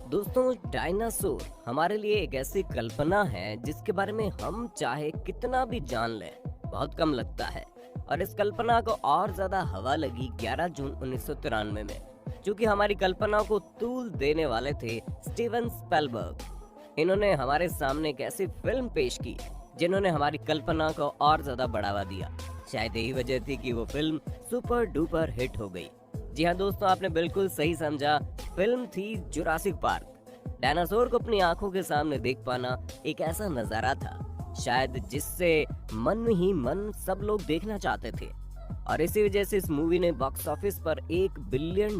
दोस्तों, डायनासोर हमारे लिए एक ऐसी कल्पना है जिसके बारे में हम चाहे कितना भी जान लें बहुत कम लगता है। और इस कल्पना को और ज्यादा हवा लगी 11 जून 1993 में, क्योंकि हमारी कल्पना को तूल देने वाले थे स्टीवन स्पिलबर्ग। इन्होंने हमारे सामने एक ऐसी फिल्म पेश की जिन्होंने हमारी कल्पना को और ज्यादा बढ़ावा दिया। शायद यही वजह थी कि वो फिल्म सुपर डुपर हिट हो गई। जी हाँ दोस्तों, आपने बिल्कुल सही समझा, फिल्म थी जुरासिक पार्क। डायनासोर को अपनी आंखों के सामने देख पाना एक ऐसा नजारा था शायद जिससे मन ही मन सब लोग देखना चाहते थे। और इसी वजह से इस मूवी ने बॉक्स ऑफिस पर $1 बिलियन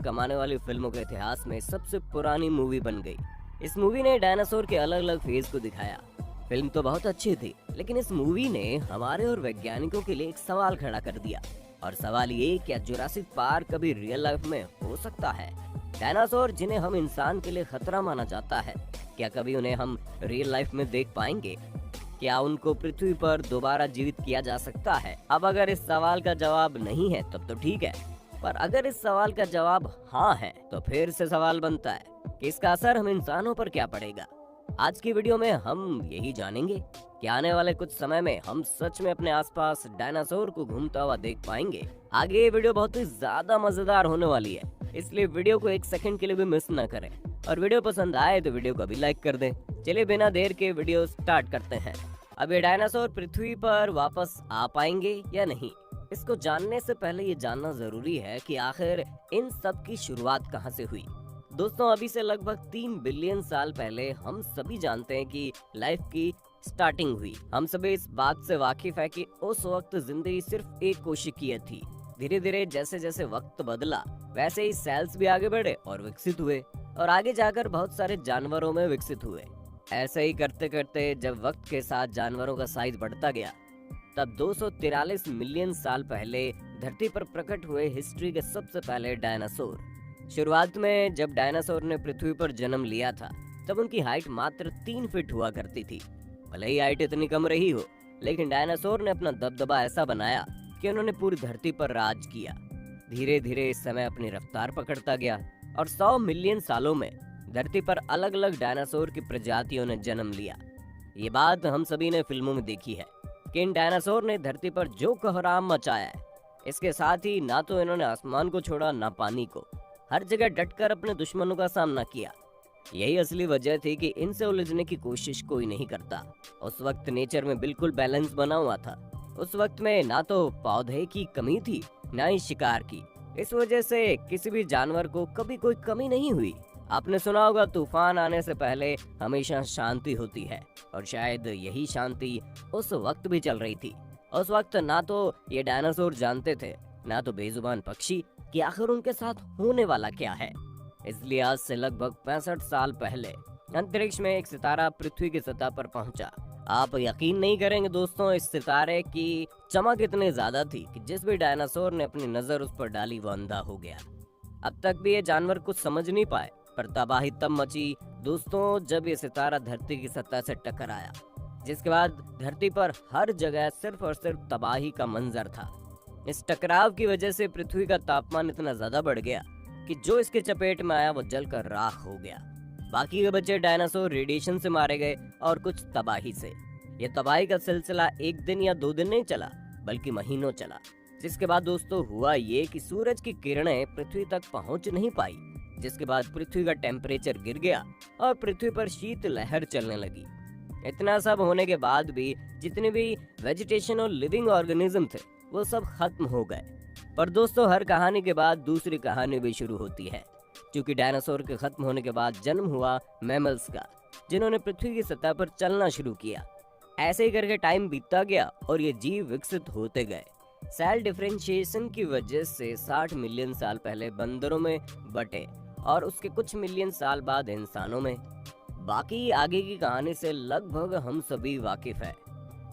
कमाने वाली फिल्मों के इतिहास में सबसे पुरानी मूवी बन गई। इस मूवी ने डायनासोर के अलग अलग फेज को दिखाया। फिल्म तो बहुत अच्छी थी, लेकिन इस मूवी ने हमारे और वैज्ञानिकों के लिए एक सवाल खड़ा कर दिया। और सवाल ये, क्या जुरासिक पार्क कभी रियल लाइफ में हो सकता है? डायनासोर जिन्हें हम इंसान के लिए खतरा माना जाता है, क्या कभी उन्हें हम रियल लाइफ में देख पाएंगे? क्या उनको पृथ्वी पर दोबारा जीवित किया जा सकता है? अब अगर इस सवाल का जवाब नहीं है तब तो ठीक है, पर अगर इस सवाल का जवाब हाँ है तो फिर से सवाल बनता है कि इसका असर हम इंसानों पर क्या पड़ेगा। आज की वीडियो में हम यही जानेंगे कि आने वाले कुछ समय में हम सच में अपने आसपास डायनासोर को घूमता हुआ देख पाएंगे। आगे ये वीडियो बहुत ही ज्यादा मजेदार होने वाली है, इसलिए वीडियो को 1 सेकंड के लिए भी मिस न करें। और वीडियो पसंद आए तो वीडियो को भी लाइक कर दें। चलिए बिना देर के वीडियो स्टार्ट करते हैं। अब ये डायनासोर पृथ्वी पर वापस आ पाएंगे या नहीं, इसको जानने से पहले ये जानना जरूरी है कि आखिर इन सब की शुरुआत कहाँ से हुई। दोस्तों, अभी से लगभग 3 बिलियन साल पहले हम सभी जानते हैं कि लाइफ की स्टार्टिंग हुई। हम सभी इस बात से वाकिफ है कि उस वक्त जिंदगी सिर्फ एक कोशिकीय थी। धीरे धीरे जैसे जैसे वक्त बदला वैसे ही सेल्स भी आगे बढ़े और विकसित हुए, और आगे जाकर बहुत सारे जानवरों में विकसित हुए। ऐसे ही करते करते जब वक्त के साथ जानवरों का साइज बढ़ता गया, तब 243 मिलियन साल पहले धरती पर प्रकट हुए हिस्ट्री के सबसे पहले डायनासोर। शुरुआत में जब डायनासोर ने पृथ्वी पर जन्म लिया था तब उनकी हाइट मात्र 3 फीट हुआ करती थी। भले ही हाइट इतनी कम रही हो, लेकिन डायनासोर ने अपना दबदबा ऐसा बनाया कि उन्होंने पूरी धरती पर राज किया। धीरे धीरे इस समय अपनी रफ्तार पकड़ता गया और 100 मिलियन सालों में धरती पर अलग अलग डायनासोर की प्रजातियों ने जन्म लिया। ये बात हम सभी ने फिल्मों में देखी है कि इन डायनासोर ने धरती पर जो कोहराम मचाया है, इसके साथ ही ना तो इन्होंने आसमान को छोड़ा ना पानी को। हर जगह डटकर अपने दुश्मनों का सामना किया। यही असली वजह थी कि इनसे उलझने की कोशिश कोई नहीं करता। उस वक्त नेचर में बिल्कुल बैलेंस बना हुआ था। उस वक्त में ना तो पौधे की कमी थी ना ही शिकार की। इस वजह से किसी भी जानवर को कभी कोई कमी नहीं हुई। आपने सुना होगा, तूफान आने से पहले हमेशा शांति होती है, और शायद यही शांति उस वक्त भी चल रही थी। उस वक्त ना तो ये डायनासोर जानते थे ना तो बेजुबान पक्षी कि आखिर उनके साथ होने वाला क्या है। इसलिए आज से लगभग 65 साल पहले अंतरिक्ष में एक सितारा पृथ्वी की सतह पर पहुंचा। आप यकीन नहीं करेंगे दोस्तों, इस सितारे की चमक इतनी ज्यादा थी कि जिस भी डायनासोर ने अपनी नजर उस पर डाली वो अंधा हो गया। अब तक भी ये जानवर कुछ समझ नहीं पाए, पर तबाही तब मची दोस्तों जब ये सितारा धरती की सतह से टकराया, जिसके बाद धरती पर हर जगह सिर्फ और सिर्फ तबाही का मंजर था। इस टकराव की वजह से पृथ्वी का तापमान इतना ज्यादा बढ़ गया कि जो इसके चपेट में आया वो जलकर राख हो गया। बाकी के बचे डायनासोर रेडिएशन से मारे गए और कुछ तबाही से। ये तबाही का सिलसिला 1 दिन या 2 दिन नहीं चला, बल्कि महीनों चला। जिसके बाद दोस्तों हुआ ये कि सूरज की किरणें पृथ्वी तक पहुंच नहीं पाई, जिसके बाद पृथ्वी का टेम्परेचर गिर गया और पृथ्वी पर शीत लहर चलने लगी। इतना सब होने के बाद भी जितने भी वेजिटेशन और लिविंग ऑर्गेनिज्म थे वो सब खत्म हो गए। पर दोस्तों, हर कहानी के बाद दूसरी कहानी भी शुरू होती है, क्योंकि डायनासोर के खत्म होने के बाद जन्म हुआ मैमल्स का, जिन्होंने पृथ्वी की सतह पर चलना शुरू किया। ऐसे ही करके टाइम बीतता गया और ये जीव विकसित होते गए। सेल डिफरेंशिएशन की वजह से 60 मिलियन साल पहले बंदरों में बटे और उसके कुछ मिलियन साल बाद इंसानों में। बाकी आगे की कहानी से लगभग हम सभी वाकिफ है,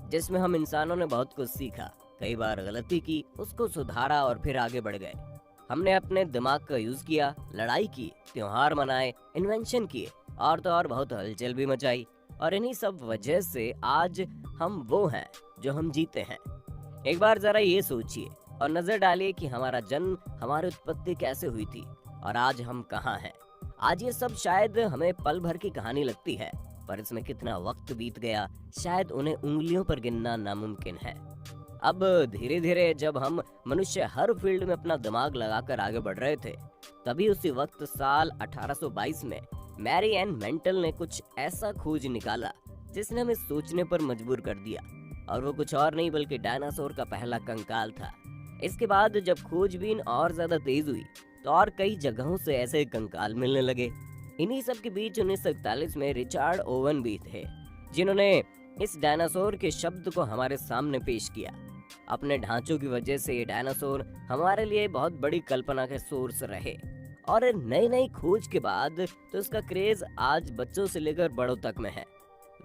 जिसमें हम इंसानों ने बहुत कुछ सीखा, कई बार गलती की, उसको सुधारा और फिर आगे बढ़ गए। हमने अपने दिमाग का यूज किया, लड़ाई की, त्योहार मनाए, इन्वेंशन किए और तो और बहुत हलचल भी मचाई। और इन्हीं सब वजह से आज हम वो हैं जो हम जीते हैं। एक बार जरा ये सोचिए और नजर डालिए कि हमारा जन्म, हमारी उत्पत्ति कैसे हुई थी और आज हम कहाँ हैं। आज ये सब शायद हमें पल भर की कहानी लगती है, पर इसमें कितना वक्त बीत गया शायद उन्हें उंगलियों पर गिनना नामुमकिन है। अब धीरे धीरे जब हम मनुष्य हर फील्ड में अपना दिमाग लगाकर आगे बढ़ रहे थे, तभी उसी वक्त साल 1822 में मैरी एन मेंटल ने कुछ ऐसा खोज निकाला जिसने हमें सोचने पर मजबूर कर दिया। और वो कुछ और नहीं बल्कि डायनासोर का पहला कंकाल था। इसके बाद जब खोजबीन और ज्यादा तेज हुई तो और कई जगहों से ऐसे कंकाल मिलने लगे। इन्हीं सब के बीच 1941 में रिचर्ड ओवन भी थे, जिन्होंने इस डायनासोर के शब्द को हमारे सामने पेश किया। अपने ढांचों की वजह से ये डायनासोर हमारे लिए बहुत बड़ी कल्पना के सोर्स रहे। और नई नई खोज के बाद तो इसका क्रेज आज बच्चों से लेकर बड़ों तक में है।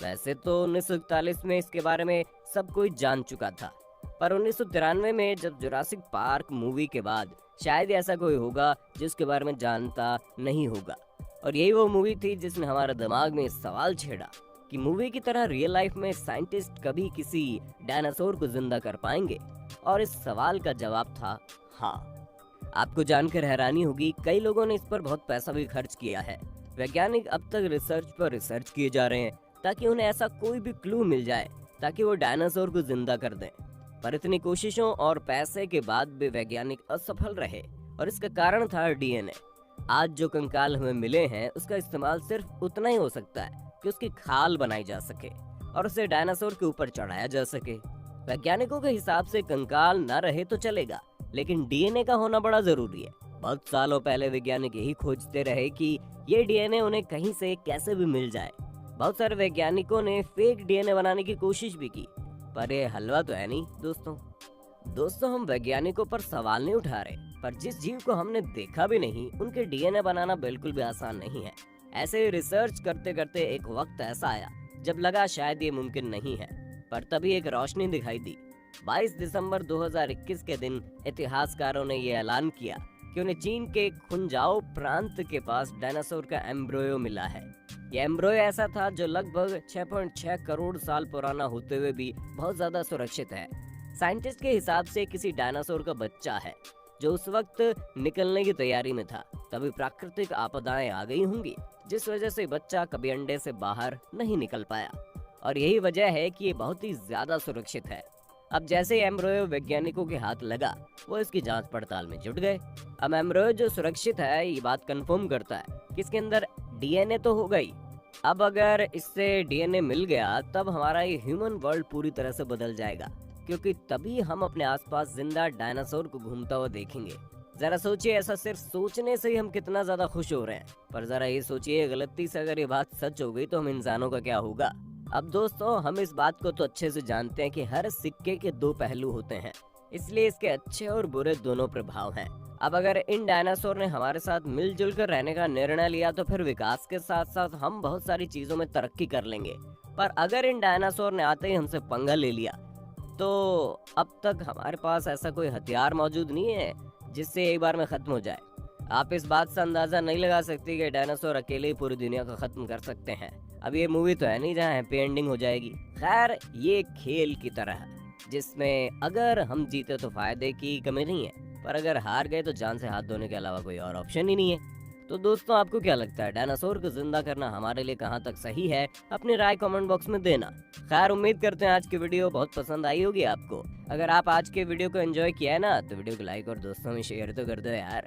वैसे तो 1941 में इसके बारे में सब कोई जान चुका था, पर 1993 में जब जुरासिक पार्क मूवी के बाद शायद ऐसा कोई होगा जिसके बारे में जानता नहीं होगा। और यही वो मूवी थी जिसने हमारे दिमाग में सवाल छेड़ा कि मूवी की तरह रियल लाइफ में साइंटिस्ट कभी किसी डायनासोर को जिंदा कर पाएंगे। और इस सवाल का जवाब था हाँ। आपको जानकर हैरानी होगी, कई लोगों ने इस पर बहुत पैसा भी खर्च किया है। वैज्ञानिक अब तक रिसर्च पर रिसर्च किए जा रहे हैं ताकि उन्हें ऐसा कोई भी क्लू मिल जाए ताकि वो डायनासोर को जिंदा कर दें। पर इतनी कोशिशों और पैसे के बाद भी वैज्ञानिक असफल रहे, और इसका कारण था डीएनए। आज जो कंकाल हमें मिले हैं उसका इस्तेमाल सिर्फ उतना ही हो सकता है कि उसकी खाल बनाई जा सके और उसे डायनासोर के ऊपर चढ़ाया जा सके। वैज्ञानिकों के हिसाब से कंकाल न रहे तो चलेगा, लेकिन डीएनए का होना बड़ा जरूरी है। बहुत सालों पहले वैज्ञानिक यही खोजते रहे कि ये डीएनए उन्हें कहीं से कैसे भी मिल जाए। बहुत सारे वैज्ञानिकों ने फेक डीएनए बनाने की कोशिश भी की, पर ये हलवा तो है नहीं दोस्तों हम वैज्ञानिकों पर सवाल नहीं उठा रहे, पर जिस जीव को हमने देखा भी नहीं उनके डीएनए बनाना बिल्कुल भी आसान नहीं है। ऐसे रिसर्च करते करते एक वक्त ऐसा आया जब लगा शायद ये मुमकिन नहीं है, पर तभी एक रोशनी दिखाई दी। 22 दिसंबर 2021 के दिन इतिहासकारों ने ये ऐलान किया कि उन्हें चीन के खुंजाओ प्रांत के पास डायनासोर का एम्ब्रियो मिला है। ये एम्ब्रियो ऐसा था जो लगभग 6.6 करोड़ साल पुराना होते हुए भी बहुत ज्यादा सुरक्षित है। साइंटिस्ट के हिसाब से किसी डायनासोर का बच्चा है जो उस वक्त निकलने की तैयारी में था। तभी प्राकृतिक आपदाएं आ गई होंगी जिस वजह से बच्चा कभी अंडे से बाहर नहीं निकल पाया, और यही वजह है कि ये बहुत ही ज्यादा सुरक्षित है। अब जैसे एम्ब्रियो वैज्ञानिकों के हाथ लगा वो इसकी जांच पड़ताल में जुट गए। अब एम्ब्रियो जो सुरक्षित है ये बात कंफर्म करता है कि इसके अंदर डीएनए तो हो गई। अब अगर इससे डीएनए मिल गया तब हमारा ये ह्यूमन वर्ल्ड पूरी तरह से बदल जाएगा, क्योंकि तभी हम अपने आसपास जिंदा डायनासोर को घूमता हुआ देखेंगे। जरा सोचिए, ऐसा सिर्फ सोचने से ही हम कितना ज्यादा खुश हो रहे हैं। पर जरा ये सोचिए, गलती से अगर ये बात सच हो गई तो हम इंसानों का क्या होगा। अब दोस्तों हम इस बात को तो अच्छे से जानते हैं कि हर सिक्के के दो पहलू होते हैं, इसलिए इसके अच्छे और बुरे दोनों प्रभाव हैं। अब अगर इन डायनासोर ने हमारे साथ मिलजुल कर रहने का निर्णय लिया तो फिर विकास के साथ साथ हम बहुत सारी चीजों में तरक्की कर लेंगे। पर अगर इन डायनासोर ने आते ही हमसे पंगा ले लिया तो अब तक हमारे पास ऐसा कोई हथियार मौजूद नहीं है जिससे एक बार में खत्म हो जाए। आप इस बात से अंदाजा नहीं लगा सकते कि डायनासोर अकेले ही पूरी दुनिया को खत्म कर सकते हैं। अब ये मूवी तो है नहीं जहाँ हैप्पी एंडिंग हो जाएगी। खैर ये खेल की तरह है जिसमें अगर हम जीते तो फायदे की कमी नहीं है, पर अगर हार गए तो जान से हाथ धोने के अलावा कोई और ऑप्शन ही नहीं है। तो दोस्तों आपको क्या लगता है, डायनासोर को जिंदा करना हमारे लिए कहाँ तक सही है? अपनी राय कमेंट बॉक्स में देना। खैर उम्मीद करते हैं आज की वीडियो बहुत पसंद आई होगी आपको। अगर आप आज के वीडियो को एंजॉय किया है ना तो वीडियो को लाइक और दोस्तों में शेयर तो कर दो यार।